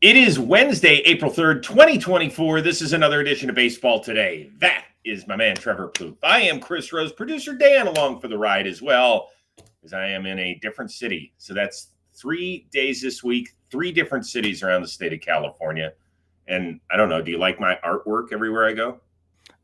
It is Wednesday, April 3rd, 2024. This is another edition of Baseball Today. That is my man, Trevor Plouffe. I am Chris Rose, producer Dan along for the ride as well, as I am in a different city. So that's 3 days this week, 3 different cities around the state of California. And I don't know, do you like my artwork everywhere I go?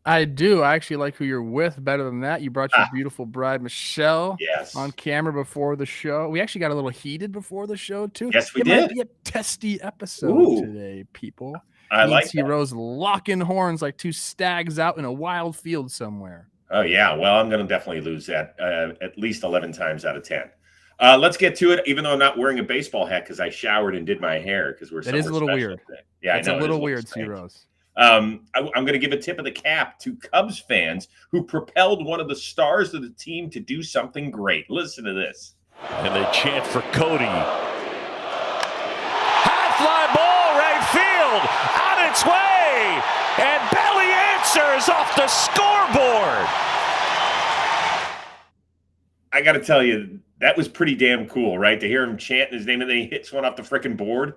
I do. I actually like who you're with better than that. You brought your beautiful bride, Michelle, on camera before the show. We actually got a little heated before the show, too. Yes, we did. It might be a testy episode today, people. I like Rose locking horns like 2 stags out in a wild field somewhere. Oh, yeah. Well, I'm going to definitely lose that at least 11 times out of 10. Let's get to it, even though I'm not wearing a baseball hat because I showered and did my hair because we're That is a little weird. Today. Yeah, it's I know. A little weird, C. Rose. I'm going to give a tip of the cap to Cubs fans who propelled one of the stars of the team to do something great. Listen to this. And they chant for Cody. High fly ball, right field, on its way, and Belly answers off the scoreboard. I got to tell you, that was pretty damn cool, right? To hear him chant his name and then he hits one off the freaking board.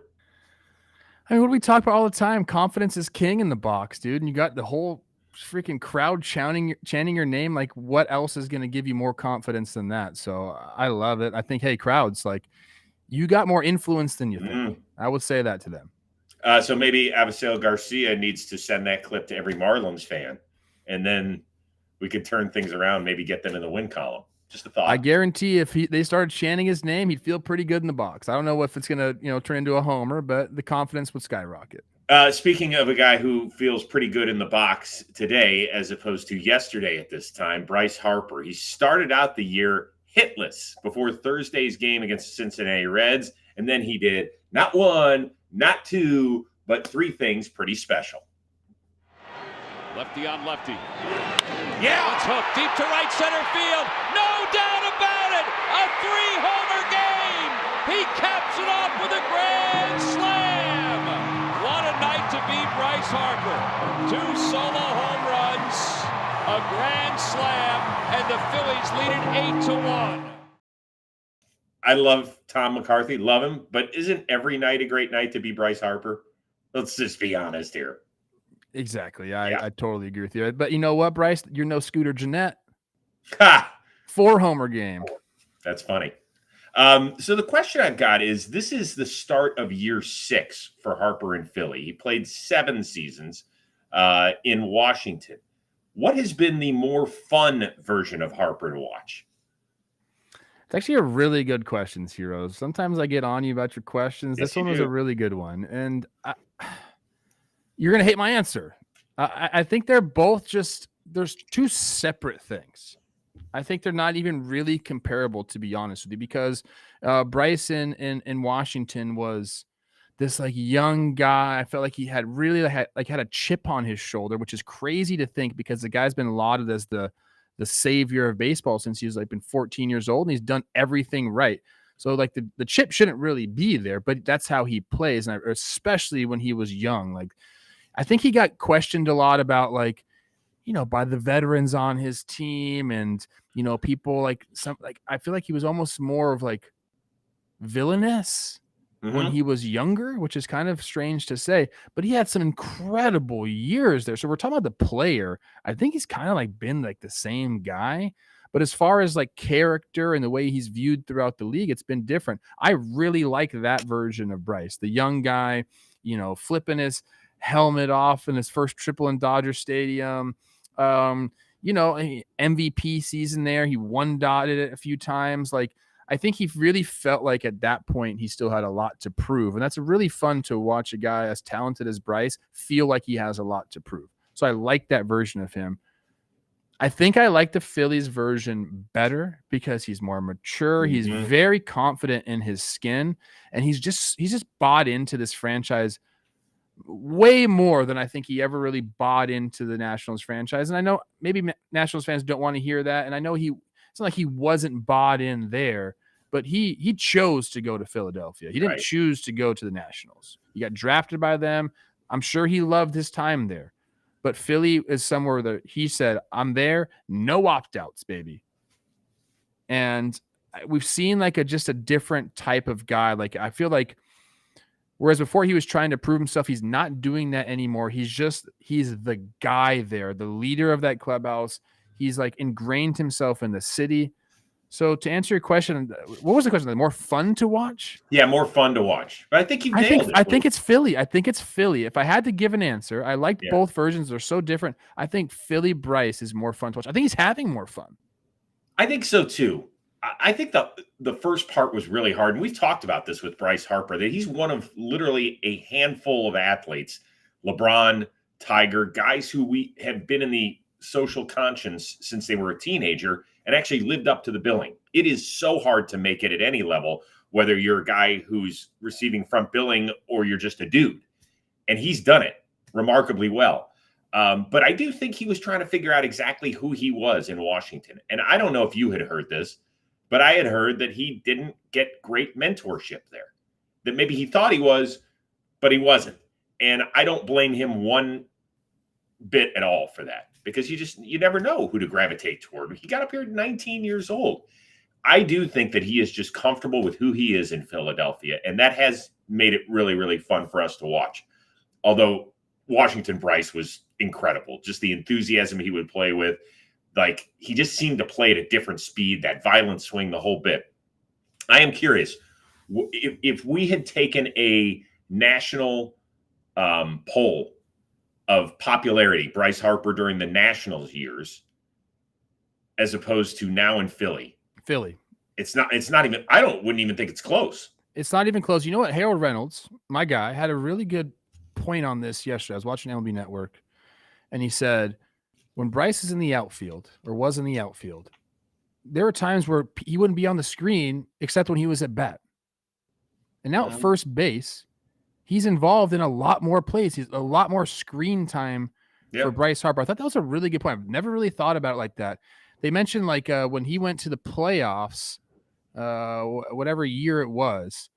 I mean, what do we talk about all the time? Confidence is king in the box, dude. And you got the whole freaking crowd chanting your name. Like, what else is going to give you more confidence than that? So I love it. I think, hey, crowds, like, you got more influence than you think. I would say that to them. So maybe Avisail Garcia needs to send that clip to every Marlins fan, and then we could turn things around, maybe get them in the win column. Just a thought. I guarantee if they started chanting his name, he'd feel pretty good in the box. I don't know if it's going to, turn into a homer, but the confidence would skyrocket. Speaking of a guy who feels pretty good in the box today, as opposed to yesterday at this time, Bryce Harper. He started out the year hitless before Thursday's game against the Cincinnati Reds, and then he did not 1, not 2, but 3 things pretty special. Lefty on lefty. Yeah, it's hooked deep to right center field. No doubt about it. A 3-homer game. He caps it off with a grand slam. What a night to be Bryce Harper. 2 solo home runs, a grand slam, and the Phillies lead it 8-1. I love Tom McCarthy. Love him. But isn't every night a great night to be Bryce Harper? Let's just be honest here. Exactly. I totally agree with you. But you know what, Bryce? You're no Scooter Gennett. Ha! 4-homer game. That's funny. So the question I've got is, this is the start of year 6 for Harper in Philly. He played 7 seasons in Washington. What has been the more fun version of Harper to watch? It's actually a really good question, Heroes. Sometimes I get on you about your questions. Yes, this one was a really good one. And you're going to hate my answer. I think they're both there's 2 separate things. I think they're not even really comparable, to be honest with you, because Bryce in Washington was this like young guy. I felt like he had really had a chip on his shoulder, which is crazy to think because the guy's been lauded as the savior of baseball since he's been 14 years old, and he's done everything right. So like the chip shouldn't really be there, but that's how he plays, and especially when he was young. Like, I think he got questioned a lot about by the veterans on his team, and people I feel like he was almost more of like villainous when he was younger, which is kind of strange to say, but he had some incredible years there. So we're talking about the player. I think he's kind of been the same guy, but as far as character and the way he's viewed throughout the league, it's been different. I really like that version of Bryce, the young guy, flipping his helmet off in his first triple in Dodger Stadium. MVP season there. He one-dotted it a few times. I think he really felt like at that point he still had a lot to prove. And that's really fun to watch a guy as talented as Bryce feel like he has a lot to prove. So I like that version of him. I think I like the Phillies version better because he's more mature. He's very confident in his skin, and he's just bought into this franchise way more than I think he ever really bought into the Nationals franchise. And I know maybe Nationals fans don't want to hear that. And I know it's not like he wasn't bought in there, but he chose to go to Philadelphia. He didn't choose to go to the Nationals. He got drafted by them. I'm sure he loved his time there, but Philly is somewhere that he said, I'm there, no opt-outs, baby. And we've seen just a different type of guy. I feel like Whereas before he was trying to prove himself, he's not doing that anymore. He's the guy there, the leader of that clubhouse. He's like ingrained himself in the city. So to answer your question, what was the question? More fun to watch? Yeah, more fun to watch. But I think you nailed it. I think it's Philly. If I had to give an answer, I liked both versions. They're so different. I think Philly Bryce is more fun to watch. I think he's having more fun. I think so too. I think the first part was really hard. And we've talked about this with Bryce Harper, that he's one of literally a handful of athletes, LeBron, Tiger, guys who we have been in the social conscience since they were a teenager and actually lived up to the billing. It is so hard to make it at any level, whether you're a guy who's receiving front billing or you're just a dude. And he's done it remarkably well. But I do think he was trying to figure out exactly who he was in Washington. And I don't know if you had heard this, but I had heard that he didn't get great mentorship there, that maybe he thought he was, but he wasn't. And I don't blame him one bit at all for that, because you never know who to gravitate toward. He got up here at 19 years old. I do think that he is just comfortable with who he is in Philadelphia, and that has made it really, really fun for us to watch. Although Washington Bryce was incredible, just the enthusiasm he would play with. Like, he just seemed to play at a different speed, that violent swing, the whole bit. I am curious, if we had taken a national poll of popularity, Bryce Harper during the Nationals years, as opposed to now in Philly. It's not even, wouldn't even think it's close. It's not even close. You know what? Harold Reynolds, my guy, had a really good point on this yesterday. I was watching MLB Network, and he said, when Bryce is in the outfield, or was in the outfield, there were times where he wouldn't be on the screen except when he was at bat. And now at first base, he's involved in a lot more plays. He's a lot more screen time for Bryce Harper. I thought that was a really good point. I've never really thought about it like that. They mentioned like when he went to the playoffs, whatever year it was,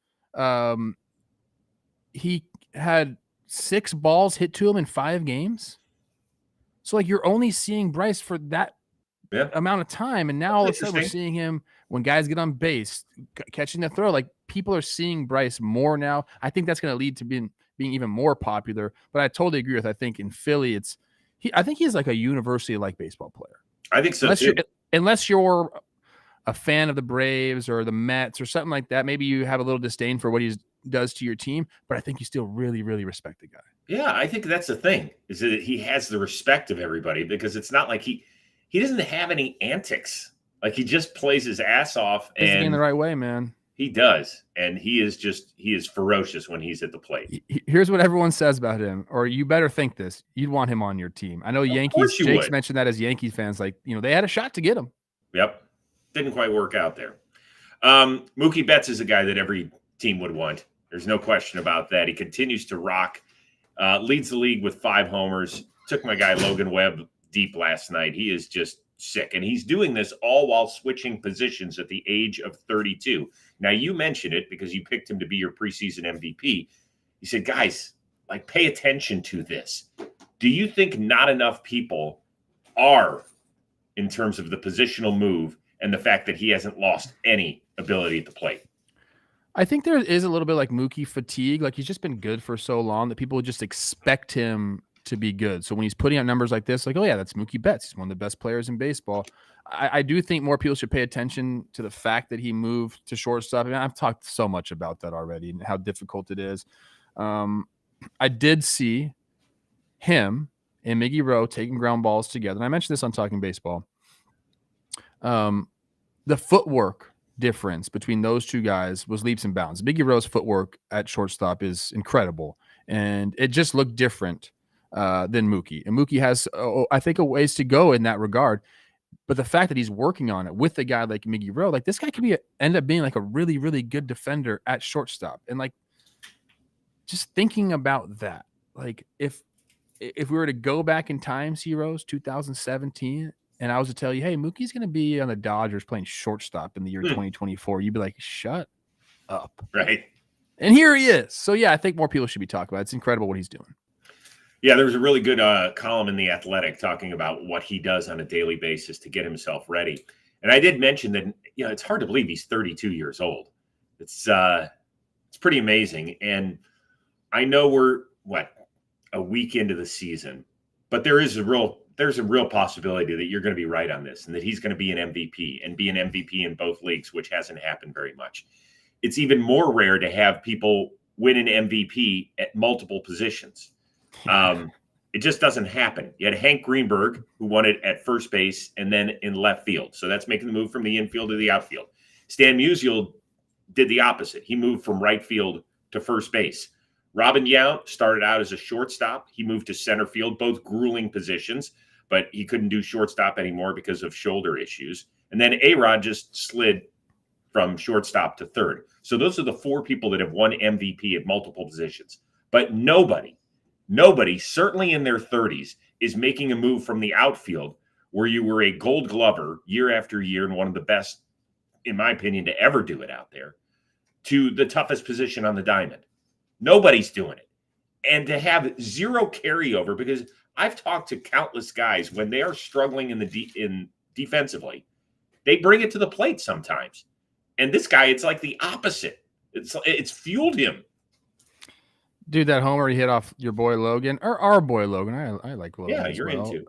he had 6 balls hit to him in 5 games. So like you're only seeing Bryce for that amount of time. And now all of a sudden we're seeing him when guys get on base, catching the throw. Like people are seeing Bryce more now. I think that's going to lead to being even more popular. But I totally agree with, I think in Philly, I think he's like a university-like baseball player. I think so too. Unless you're a fan of the Braves or the Mets or something like that, maybe you have a little disdain for what he does to your team, but I think you still really, really respect the guy. Yeah, I think that's the thing, is that he has the respect of everybody, because it's not like he doesn't have any antics. Like, he just plays his ass off. He's in the right way, man. He does. And he is ferocious when he's at the plate. Here's what everyone says about him, or you better think this. You'd want him on your team. I know Jake's mentioned that as Yankees fans, like, they had a shot to get him. Yep. Didn't quite work out there. Mookie Betts is a guy that every team would want. There's no question about that. He continues to rock. Leads the league with 5 homers. Took my guy Logan Webb deep last night. He is just sick. And he's doing this all while switching positions at the age of 32. Now, you mentioned it because you picked him to be your preseason MVP. You said, guys, like, pay attention to this. Do you think not enough people are, in terms of the positional move and the fact that he hasn't lost any ability at the plate? I think there is a little bit like Mookie fatigue. Like, he's just been good for so long that people just expect him to be good. So when he's putting out numbers like this, like, oh yeah, that's Mookie Betts. He's one of the best players in baseball. I do think more people should pay attention to the fact that he moved to shortstop. I mean, I've talked so much about that already and how difficult it is. I did see him and Miggy Rowe taking ground balls together. And I mentioned this on Talking Baseball. The footwork difference between those two guys was leaps and bounds. Miggy Rowe's footwork at shortstop is incredible, and it just looked different than Mookie. And Mookie has, I think, a ways to go in that regard. But the fact that he's working on it with a guy like Miggy Rowe, like, this guy could end up being like a really, really good defender at shortstop. And like, just thinking about that, like, if we were to go back in time, Heroes 2017, and I was to tell you, hey, Mookie's going to be on the Dodgers playing shortstop in the year 2024, you'd be like, shut up. Right. And here he is. So yeah, I think more people should be talking about it. It's incredible what he's doing. Yeah, there was a really good column in The Athletic talking about what he does on a daily basis to get himself ready. And I did mention that, it's hard to believe he's 32 years old. It's pretty amazing. And I know we're a week into the season, but there's a real possibility that you're going to be right on this and that he's going to be an MVP and be an MVP in both leagues, which hasn't happened very much. It's even more rare to have people win an MVP at multiple positions. It just doesn't happen. You had Hank Greenberg, who won it at first base and then in left field. So that's making the move from the infield to the outfield. Stan Musial did the opposite. He moved from right field to first base. Robin Yount started out as a shortstop. He moved to center field, both grueling positions, but he couldn't do shortstop anymore because of shoulder issues. And then A-Rod just slid from shortstop to third. So those are the 4 people that have won MVP at multiple positions. But nobody, certainly in their 30s, is making a move from the outfield where you were a Gold Glover year after year and one of the best, in my opinion, to ever do it out there, to the toughest position on the diamond. Nobody's doing it. And to have zero carryover, because I've talked to countless guys when they are struggling in defensively, they bring it to the plate sometimes. And this guy, it's like the opposite. It's fueled him. Dude, that homer he hit off your boy Logan, or our boy Logan. I like Logan. Yeah, you're into.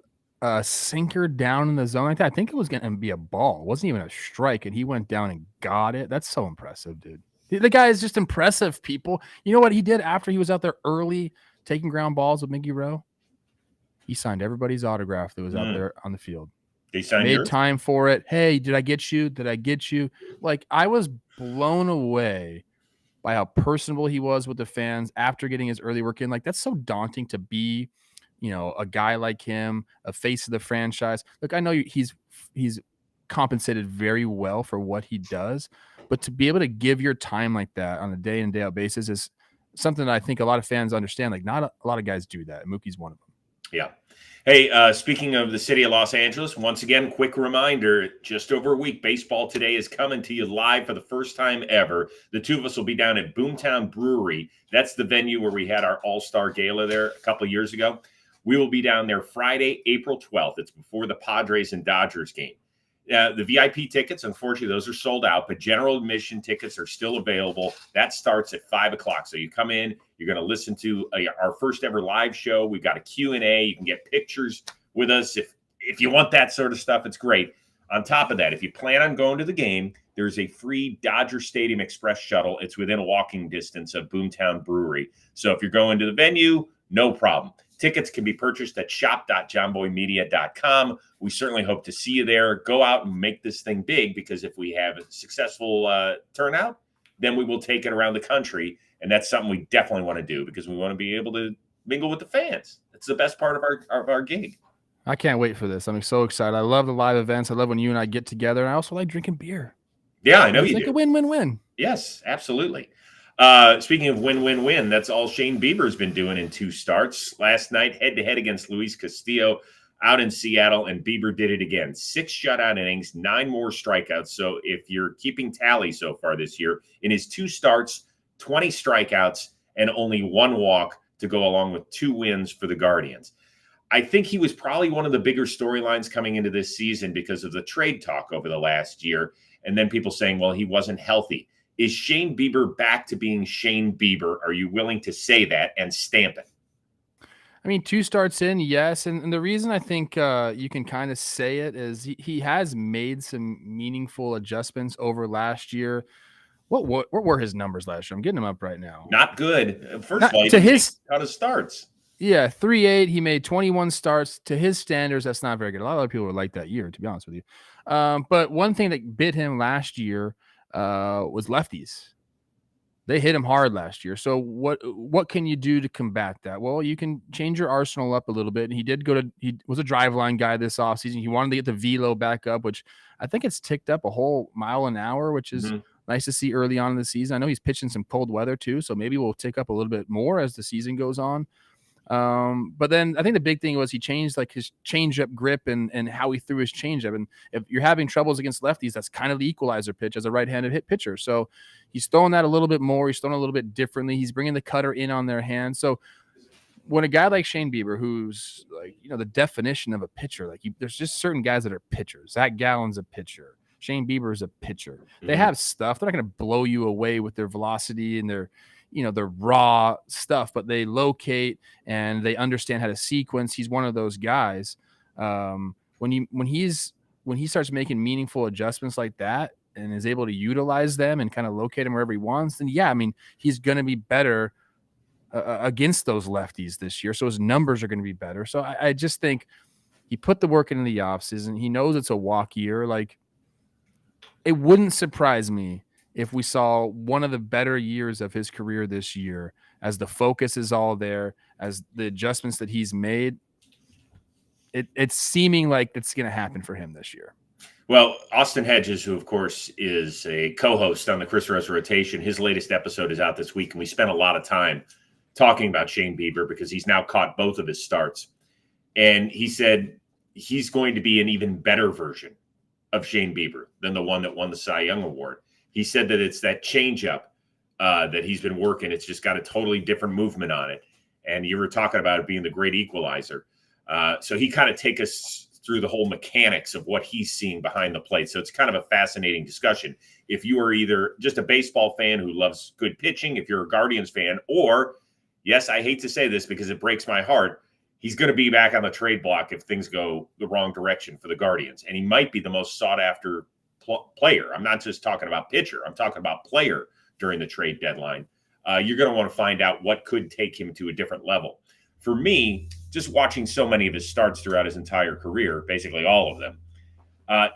Sinker down in the zone like that. I think it was going to be a ball. It wasn't even a strike, and he went down and got it. That's so impressive, dude. The guy is just impressive, people. You know what he did after he was out there early taking ground balls with Miggy Rowe? He signed everybody's autograph that was out there on the field. They signed Made yours? time for it. Hey, did I get you? Did I get you? Like, I was blown away by how personable he was with the fans after getting his early work in. Like, that's so daunting to be, a guy like him, a face of the franchise. Look, I know he's compensated very well for what he does, but to be able to give your time like that on a day in, day out basis is something that I think a lot of fans understand. Like, not a lot of guys do that. Mookie's one of them. Yeah. Hey, speaking of the city of Los Angeles, once again, quick reminder, just over a week, Baseball Today is coming to you live for the first time ever. The 2 of us will be down at Boomtown Brewery. That's the venue where we had our All-Star Gala there a couple of years ago. We will be down there Friday, April 12th. It's before the Padres and Dodgers game. The VIP tickets, unfortunately, those are sold out, but general admission tickets are still available. That starts at 5 o'clock. So you come in, you're going to listen to our first ever live show. We've got a Q&A. You can get pictures with us. If you want that sort of stuff, it's great. On top of that, if you plan on going to the game, there's a free Dodger Stadium Express shuttle. It's within a walking distance of Boomtown Brewery. So if you're going to the venue, no problem. Tickets can be purchased at shop.johnboymedia.com. We certainly hope to see you there. Go out and make this thing big, because if we have a successful turnout, then we will take it around the country. And that's something we definitely want to do, because we want to be able to mingle with the fans. That's the best part of our gig. I can't wait for this. I'm so excited. I love the live events. I love when you and I get together. And I also like drinking beer. Yeah, I know you do. It's like a win-win-win. Yes, absolutely. Speaking of win-win-win, that's all Shane Bieber's been doing in 2 starts. Last night, head-to-head against Luis Castillo out in Seattle, and Bieber did it again. 6 shutout innings, 9 more strikeouts. So if you're keeping tally so far this year, in his 2 starts, 20 strikeouts, and only 1 walk to go along with 2 wins for the Guardians. I think he was probably one of the bigger storylines coming into this season because of the trade talk over the last year, and then people saying, well, he wasn't healthy. Is Shane Bieber back to being Shane Bieber? Are you willing to say that and stamp it? I mean, 2 starts in, yes. And the reason I think you can kind of say it is he has made some meaningful adjustments over last year. What were his numbers last year? I'm getting them up right now. Not good. First of all, to his out of starts. Yeah, 3.8. He made 21 starts. To his standards, that's not very good. A lot of other people would like that year, to be honest with you. But one thing that bit him last year was lefties. They hit him hard last year. So what can you do to combat that? Well, you can change your arsenal up a little bit. And he was a driveline guy this offseason. He wanted to get the velo back up, which I think it's ticked up a whole mile an hour, which is nice to see early on in the season. I know he's pitching some cold weather too, so maybe we'll tick up a little bit more as the season goes on. But then I think the big thing was he changed like his changeup grip and how he threw his changeup. And if you're having troubles against lefties, that's kind of the equalizer pitch as a right-handed hit pitcher. So he's throwing that a little bit more. He's throwing a little bit differently. He's bringing the cutter in on their hand. So when a guy like Shane Bieber, who's like, the definition of a pitcher, like there's just certain guys that are pitchers. Zach Gallen's a pitcher. Shane Bieber is a pitcher. They have stuff. They're not going to blow you away with their velocity and their the raw stuff, but they locate and they understand how to sequence. He's one of those guys. When he starts making meaningful adjustments like that and is able to utilize them and kind of locate them wherever he wants, then yeah, I mean, he's going to be better against those lefties this year. So his numbers are going to be better. So I just think he put the work into the offseason. He knows it's a walk year. Like, it wouldn't surprise me if we saw one of the better years of his career this year, as the focus is all there, as the adjustments that he's made. It's seeming like it's going to happen for him this year. Well, Austin Hedges, who, of course, is a co-host on the Chris Rose Rotation, his latest episode is out this week, and we spent a lot of time talking about Shane Bieber because he's now caught both of his starts. And he said he's going to be an even better version of Shane Bieber than the one that won the Cy Young Award. He said that it's that changeup that he's been working. It's just got a totally different movement on it. And you were talking about it being the great equalizer. So he kind of take us through the whole mechanics of what he's seeing behind the plate. So it's kind of a fascinating discussion. If you are either just a baseball fan who loves good pitching, if you're a Guardians fan, or, yes, I hate to say this because it breaks my heart, he's going to be back on the trade block if things go the wrong direction for the Guardians. And he might be the most sought after player. I'm not just talking about pitcher. I'm talking about player during the trade deadline. You're going to want to find out what could take him to a different level. For me, just watching so many of his starts throughout his entire career, basically all of them,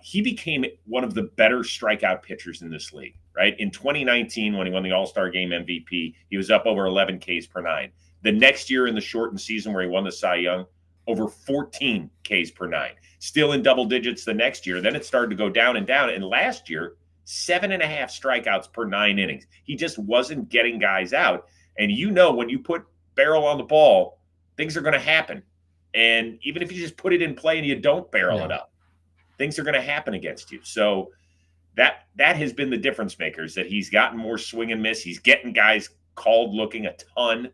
he became one of the better strikeout pitchers in this league, right? In 2019, when he won the All-Star Game MVP, he was up over 11 Ks per nine. The next year in the shortened season where he won the Cy Young, over 14 Ks per nine. Still in double digits the next year. Then it started to go down and down. And last year, 7.5 strikeouts per 9 innings. He just wasn't getting guys out. And when you put barrel on the ball, things are going to happen. And even if you just put it in play and you don't barrel it up, things are going to happen against you. So that has been the difference maker, is that he's gotten more swing and miss. He's getting guys called looking a ton.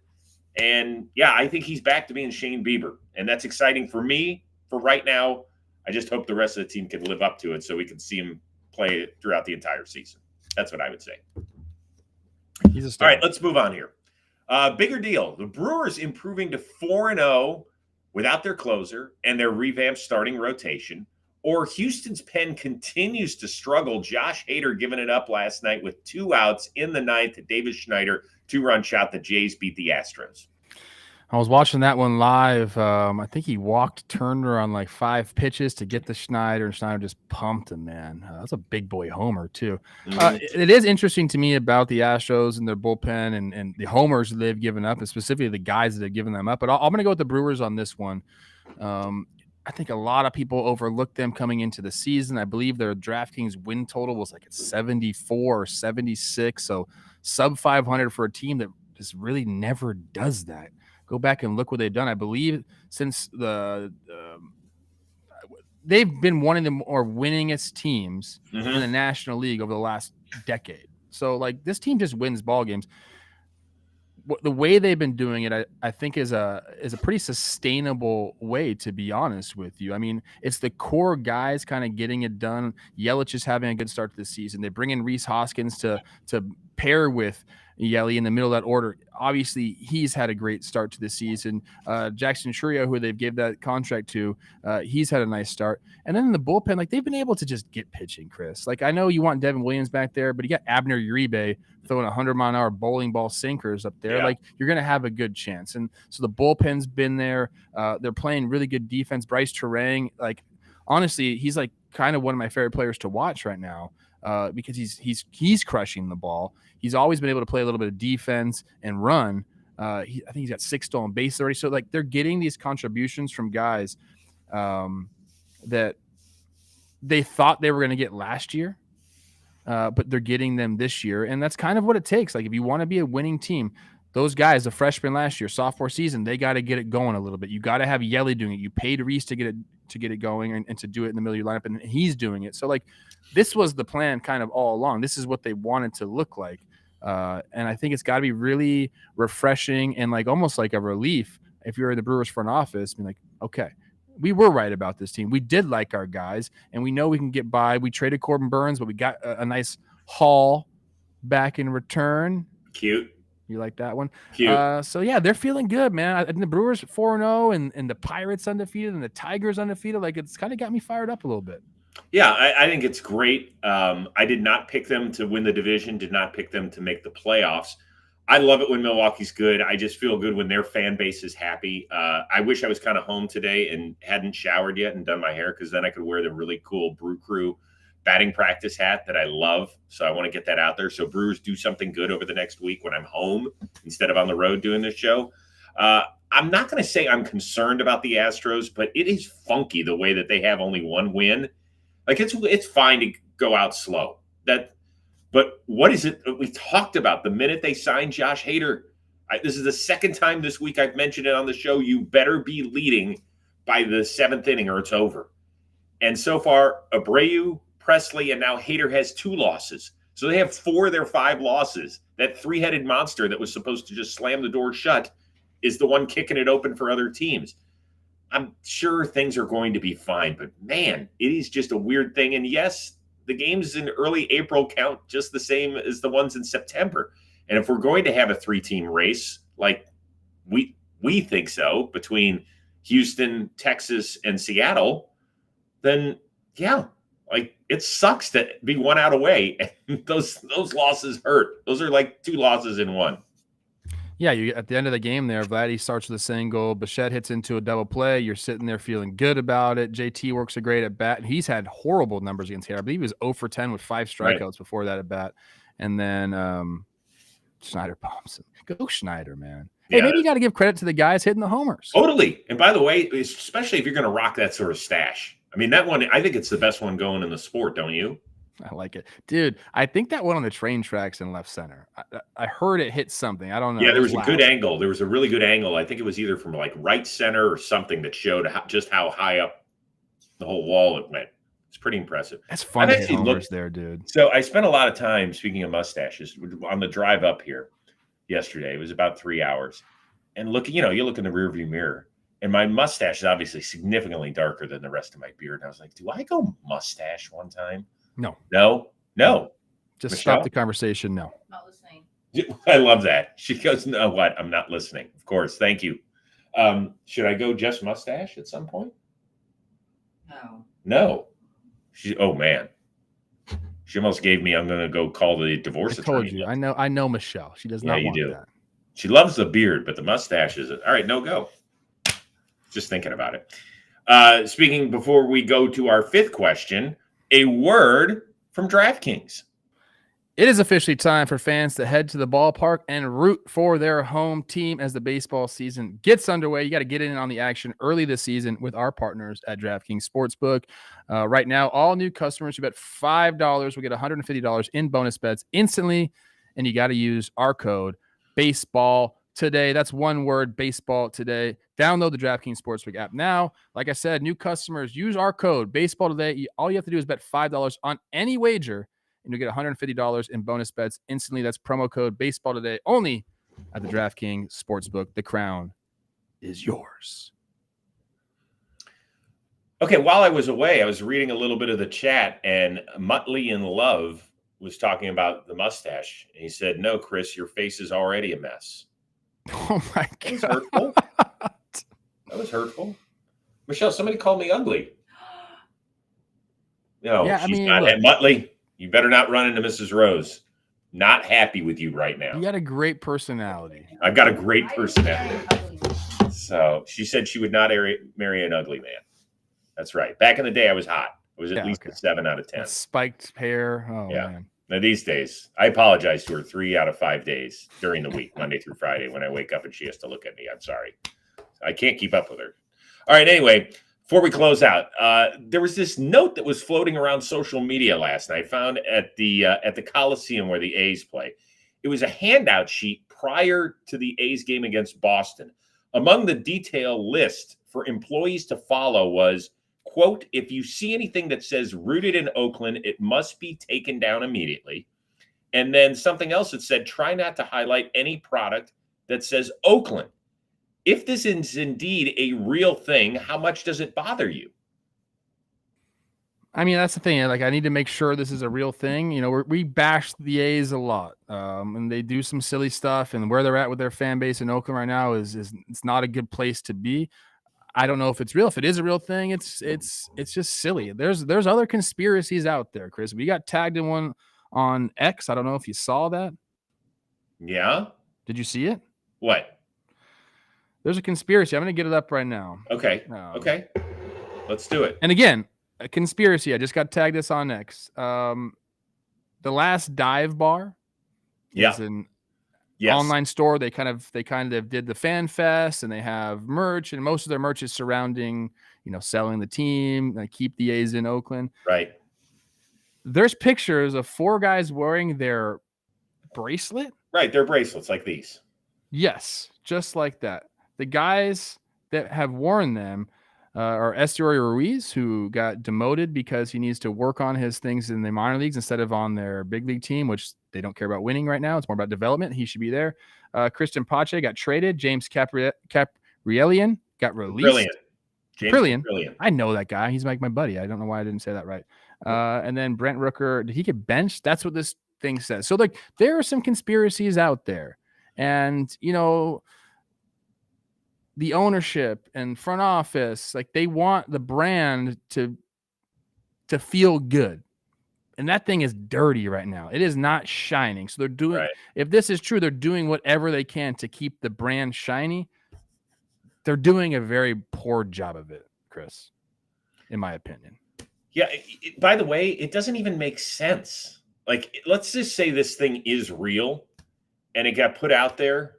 And, yeah, I think he's back to being Shane Bieber. And that's exciting for me for right now. I just hope the rest of the team can live up to it so we can see him play it throughout the entire season. That's what I would say. He's a star. All right, let's move on here. Bigger deal. The Brewers improving to 4-0 without their closer and their revamped starting rotation. Or Houston's pen continues to struggle. Josh Hader giving it up last night with 2 outs in the ninth to Davis Schneider. 2-run shot. The Jays beat the Astros. I was watching that one live. I think he walked Turner on like 5 pitches to get the Schneider, and Schneider just pumped him, man. That's a big boy homer, too. It is interesting to me about the Astros and their bullpen and the homers that they've given up, and specifically the guys that have given them up. But I'm going to go with the Brewers on this one. I think a lot of people overlooked them coming into the season. I believe their DraftKings win total was like at 74 or 76. So sub 500 for a team that just really never does that. Go back and look what they've done. I believe since they've been one of the more winningest teams in the National League over the last decade. So, like, this team just wins ball games. The way they've been doing it, I think, is a pretty sustainable way, to be honest with you. I mean, it's the core guys kind of getting it done. Yelich is having a good start to the season. They bring in Rhys Hoskins to pair with Yelly in the middle of that order. Obviously, he's had a great start to the season. Jackson Churio, who they've gave that contract to, he's had a nice start. And then in the bullpen, like, they've been able to just get pitching, Chris. Like, I know you want Devin Williams back there, but you got Abner Uribe throwing 100-mile-an-hour bowling ball sinkers up there. Yeah. Like, you're going to have a good chance. And so the bullpen's been there. They're playing really good defense. Bryce Terang, like, honestly, he's like kind of one of my favorite players to watch right now. Because he's crushing the ball. He's always been able to play a little bit of defense and run. I think he's got 6 stolen bases already. So, like, they're getting these contributions from guys that they thought they were going to get last year, but they're getting them this year. And that's kind of what it takes. Like, if you want to be a winning team, those guys, the freshmen last year, sophomore season, they got to get it going a little bit. You got to have Yelly doing it. You paid Reese to get it going and to do it in the middle of your lineup, and he's doing it. So, like, this was the plan kind of all along. This is what they wanted to look like. And I think it's got to be really refreshing and like almost like a relief if you're in the Brewers front office, being like, okay, we were right about this team. We did like our guys, and we know we can get by. We traded Corbin Burns, but we got a nice haul back in return. Cute. You like that one? Cute. So yeah, they're feeling good, man. And the Brewers 4-0 and the Pirates undefeated and the Tigers undefeated. Like, it's kind of got me fired up a little bit. Yeah, I think it's great. I did not pick them to win the division, did not pick them to make the playoffs. I love it when Milwaukee's good. I just feel good when their fan base is happy. I wish I was kind of home today and hadn't showered yet and done my hair, because then I could wear the really cool Brew Crew batting practice hat that I love. So I want to get that out there. So Brewers do something good over the next week when I'm home instead of on the road doing this show. I'm not going to say I'm concerned about the Astros, but it is funky the way that they have only one win. Like, it's fine to go out slow. But what is it that we talked about the minute they signed Josh Hader? This is the second time this week I've mentioned it on the show. You better be leading by the 7th inning or it's over. And so far, Abreu, Presley, and now Hader has 2 losses. So they have 4 of their 5 losses. That 3-headed monster that was supposed to just slam the door shut is the one kicking it open for other teams. I'm sure things are going to be fine, but man, it is just a weird thing. And yes, the games in early April count just the same as the ones in September. And if we're going to have a 3-team race, like we think so, between Houston, Texas, and Seattle, then yeah, like, it sucks to be 1 out away. And those losses hurt. Those are like 2 losses in 1. Yeah, you at the end of the game there, Vladdy starts with a single, Bichette hits into a double play. You're sitting there feeling good about it. JT works a great at bat, and he's had horrible numbers against Hader. I believe he was 0 for 10 with 5 strikeouts before that at bat. And then Schneider bombs him. Go Schneider, man. Hey, maybe you got to give credit to the guys hitting the homers. Totally. And by the way, especially if you're going to rock that sort of stash. I mean, that one, I think it's the best one going in the sport, don't you? I like it. Dude, I think that one on the train tracks in left center. I heard it hit something. I don't know. Yeah, there was a good angle. There was a really good angle. I think it was either from like right center or something that showed just how high up the whole wall it went. It's pretty impressive. That's fun to hit homers there, dude. So I spent a lot of time, speaking of mustaches, on the drive up here yesterday. It was about 3 hours. And you look in the rearview mirror, and my mustache is obviously significantly darker than the rest of my beard. And I was like, do I go mustache one time? No. Just Michelle? Stop the conversation. No. Not listening. I love that. She goes, no, what? I'm not listening. Of course. Thank you. Should I go just mustache at some point? No. Oh, man. She almost gave me, I'm going to go call the divorce attorney. I told you. I know Michelle. She does not want that. She loves the beard, but the mustache is, all right, no go. Just thinking about it. Speaking, before we go to our 5th question, a word from DraftKings. It is officially time for fans to head to the ballpark and root for their home team as the baseball season gets underway. You got to get in on the action early this season with our partners at DraftKings Sportsbook. Right now, all new customers who bet $5 will get $150 in bonus bets instantly, and you got to use our code baseball today. That's one word, baseball today. Download the DraftKings Sportsbook app now. Like I said, new customers, use our code baseball today. All you have to do is bet $5 on any wager, and you'll get $150 in bonus bets instantly. That's promo code baseball today, only at the DraftKings Sportsbook. The crown is yours. Okay, while I was away, I was reading a little bit of the chat, and Muttley in Love was talking about the mustache. And he said, no, Chris, your face is already a mess. Oh, my God. That was hurtful. That was hurtful. Michelle, somebody called me ugly. No, yeah, she's not. Look, Muttley, you better not run into Mrs. Rose. Not happy with you right now. You got a great personality. I've got a great personality. So she said she would not marry an ugly man. That's right. Back in the day, I was hot. It was at least a 7 out of 10. That spiked hair. Oh, yeah. Man. Now, these days, I apologize to her 3 out of 5 days during the week, Monday through Friday, when I wake up and she has to look at me. I'm sorry. I can't keep up with her. All right. Anyway, before we close out, there was this note that was floating around social media last night, found at the Coliseum where the A's play. It was a handout sheet prior to the A's game against Boston. Among the detail list for employees to follow was, quote, if you see anything that says rooted in Oakland, it must be taken down immediately. And then something else that said, try not to highlight any product that says Oakland. If this is indeed a real thing, how much does it bother you? I mean, that's the thing. Like, I need to make sure this is a real thing. You know, we bash the A's a lot, and they do some silly stuff. And where they're at with their fan base in Oakland right now is it's not a good place to be. I don't know if it's real. If it is a real thing, it's just silly. There's other conspiracies out there, Chris. We got tagged in one on X. I don't know if you saw that. Yeah. Did you see it? What? There's a conspiracy. I'm going to get it up right now. Okay. Okay. Let's do it. And again, a conspiracy. I just got tagged this on X. The Last Dive Bar is an online store. They kind of did the fan fest, and they have merch, and most of their merch is surrounding, selling the team, like keep the A's in Oakland. Right. There's pictures of 4 guys wearing their bracelet. Right. They're bracelets like these. Yes. Just like that. The guys that have worn them are Estuary Ruiz, who got demoted because he needs to work on his things in the minor leagues instead of on their big league team, which they don't care about winning right now. It's more about development. He should be there. Christian Pache got traded. James Caprielian got released. Brilliant. I know that guy. He's like my buddy. I don't know why I didn't say that right. And then Brent Rooker, did he get benched? That's what this thing says. So like there are some conspiracies out there. And, the ownership and front office, like they want the brand to feel good. And that thing is dirty right now. It is not shining. So they're doing, if this is true, they're doing whatever they can to keep the brand shiny. They're doing a very poor job of it, Chris, in my opinion. Yeah. By the way, it doesn't even make sense. Like, let's just say this thing is real and it got put out there.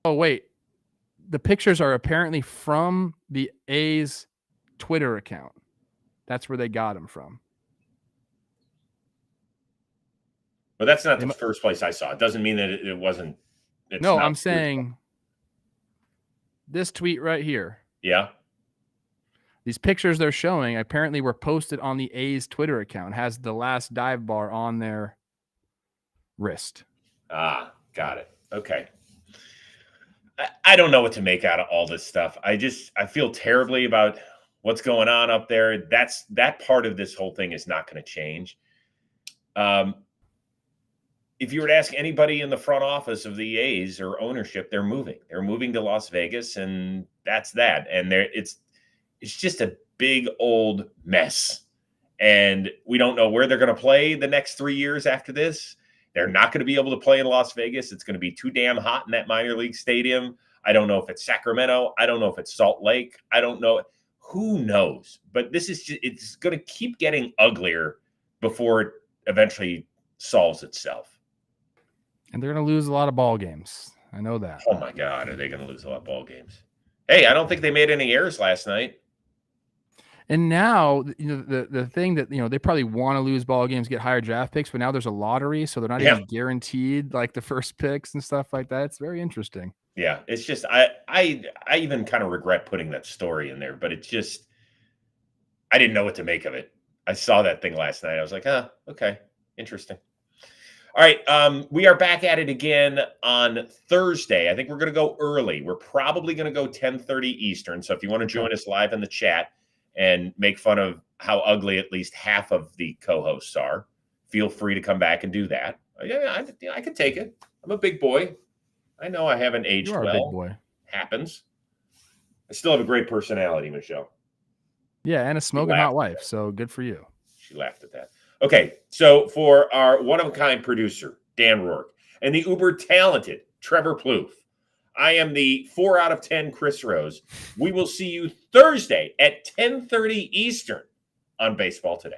Oh, wait. The pictures are apparently from the A's Twitter account. That's where they got them from. But that's not the first place I saw. It doesn't mean that it wasn't. No, I'm saying this tweet right here. Yeah. These pictures they're showing apparently were posted on the A's Twitter account. It has the Last Dive Bar on their wrist. Ah, got it. Okay. I don't know what to make out of all this stuff. I feel terribly about what's going on up there. That part of this whole thing is not going to change. If you were to ask anybody in the front office of the A's or ownership, they're moving. They're moving to Las Vegas, and that's that. And it's just a big old mess. And we don't know where they're going to play the next 3 years after this. They're not going to be able to play in Las Vegas. It's going to be too damn hot in that minor league stadium. I don't know if it's Sacramento. I don't know if it's Salt Lake. I don't know. Who knows? But it's going to keep getting uglier before it eventually solves itself. And they're going to lose a lot of ball games. I know that. Oh, my God. Are they going to lose a lot of ball games? Hey, I don't think they made any errors last night. And now, the thing that, they probably want to lose ball games, get higher draft picks, but now there's a lottery, so they're not even guaranteed like the first picks and stuff like that. It's very interesting. Yeah, it's just I even kind of regret putting that story in there, but it's just I didn't know what to make of it. I saw that thing last night. I was like, okay, interesting. All right, we are back at it again on Thursday. I think we're going to go early. We're probably going to go 10:30 Eastern. So if you want to join us live in the chat and make fun of how ugly at least half of the co-hosts are, feel free to come back and do that. Yeah, I can take it. I'm a big boy. I know I haven't aged well. You are a big boy. Happens. I still have a great personality, Michelle. Yeah, and a smoking hot wife, so good for you. She laughed at that. Okay, so for our one-of-a-kind producer, Dan Rourke, and the uber-talented Trevor Plouffe, I am the 4 out of 10 Chris Rose. We will see you Thursday at 10:30 Eastern on Baseball Today.